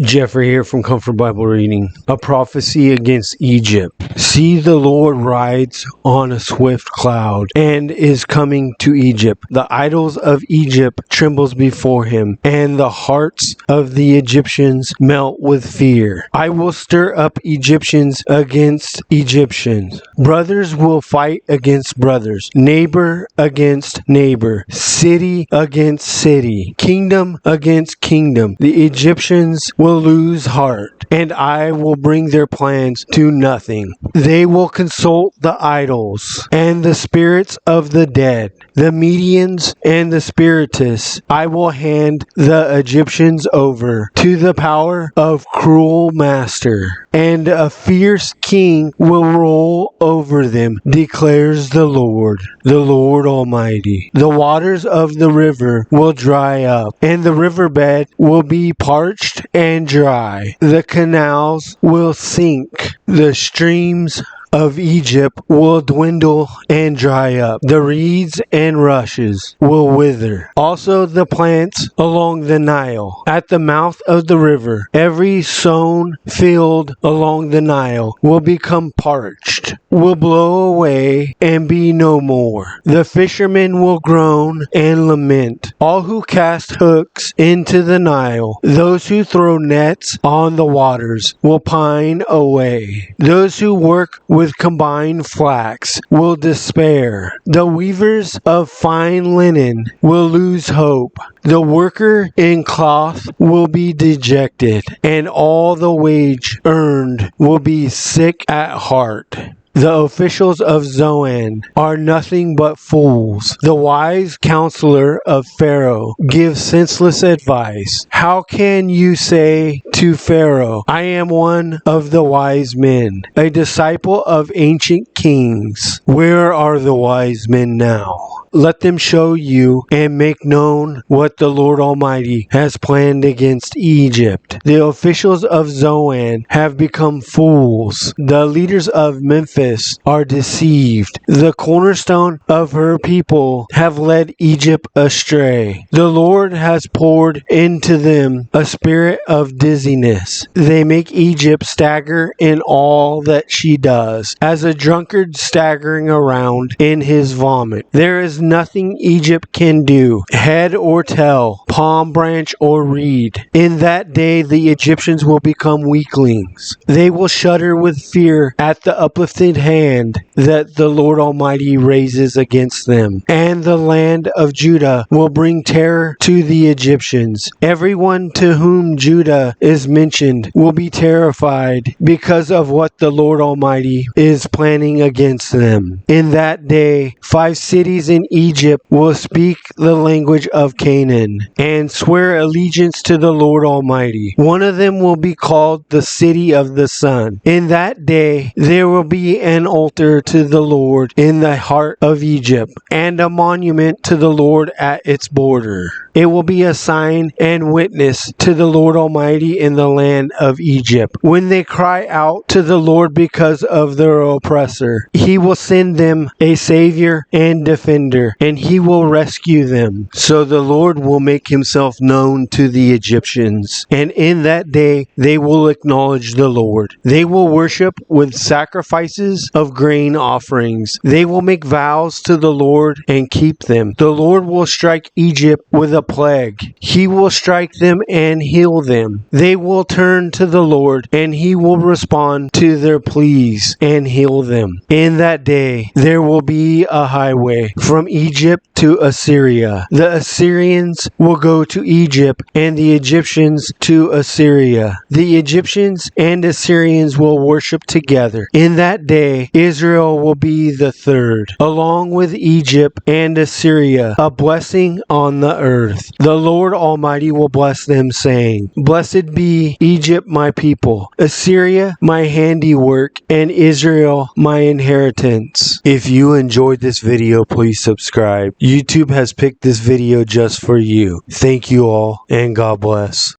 Jeffery here from Comfort Bible Reading. A prophecy against Egypt. See, the Lord rides on a swift cloud and is coming to Egypt. The idols of Egypt trembles before him, and the hearts of the Egyptians melt with fear. I will stir up Egyptians against Egyptians. Brothers will fight against brothers, neighbor against neighbor, city against city, kingdom against kingdom. The Egyptians will lose heart, and I will bring their plans to nothing. They will consult the idols and the spirits of the dead, the mediums and the spiritists. I will hand the Egyptians over to the power of cruel master, and a fierce king will rule over them, declares the Lord Almighty. The waters of the river will dry up, and the riverbed will be parched and dry. The canals will sink. The streams of Egypt will dwindle and dry up. The reeds and rushes will wither. Also the plants along the Nile, at the mouth of the river, every sown field along the Nile will become parched, will blow away and be no more. The fishermen will groan and lament. All who cast hooks into the Nile, those who throw nets on the waters, will pine away. Those who work with combined flax will despair. The weavers of fine linen will lose hope. The worker in cloth will be dejected, and all the wage earned will be sick at heart. The officials of Zoan are nothing but fools. The wise counselor of Pharaoh gives senseless advice. How can you say to Pharaoh, I am one of the wise men, a disciple of ancient kings? Where are the wise men now? Let them show you and make known what the Lord Almighty has planned against Egypt. The officials of Zoan have become fools. The leaders of Memphis are deceived. The cornerstone of her people have led Egypt astray. The Lord has poured into them a spirit of dizziness. They make Egypt stagger in all that she does, as a drunkard staggering around in his vomit. There is nothing Egypt can do, head or tail, palm branch or reed. In that day the Egyptians will become weaklings. They will shudder with fear at the uplifted hand that the Lord Almighty raises against them. And the land of Judah will bring terror to the Egyptians. Everyone to whom Judah is mentioned will be terrified because of what the Lord Almighty is planning against them. In that day 5 cities in Egypt will speak the language of Canaan and swear allegiance to the Lord Almighty. One of them will be called the City of the Sun. In that day there will be an altar to the Lord in the heart of Egypt, and a monument to the Lord at its border. It will be a sign and witness to the Lord Almighty in the land of Egypt. When they cry out to the Lord because of their oppressor, he will send them a Savior and defender, and he will rescue them. So the Lord will make himself known to the Egyptians, and in that day they will acknowledge the Lord. They will worship with sacrifices of grain offerings. They will make vows to the Lord and keep them. The Lord will strike Egypt with a plague. He will strike them and heal them. They will turn to the Lord, and he will respond to their pleas and heal them. In that day there will be a highway from Egypt to Assyria. The Assyrians will go to Egypt, and the Egyptians to Assyria. The Egyptians and Assyrians will worship together. In that day Israel will be the third, along with Egypt and Assyria, a blessing on the earth. The Lord Almighty will bless them, saying, Blessed be Egypt my people, Assyria my handiwork, and Israel my inheritance. If you enjoyed this video, please subscribe. YouTube has picked this video just for you. Thank you all, and God bless.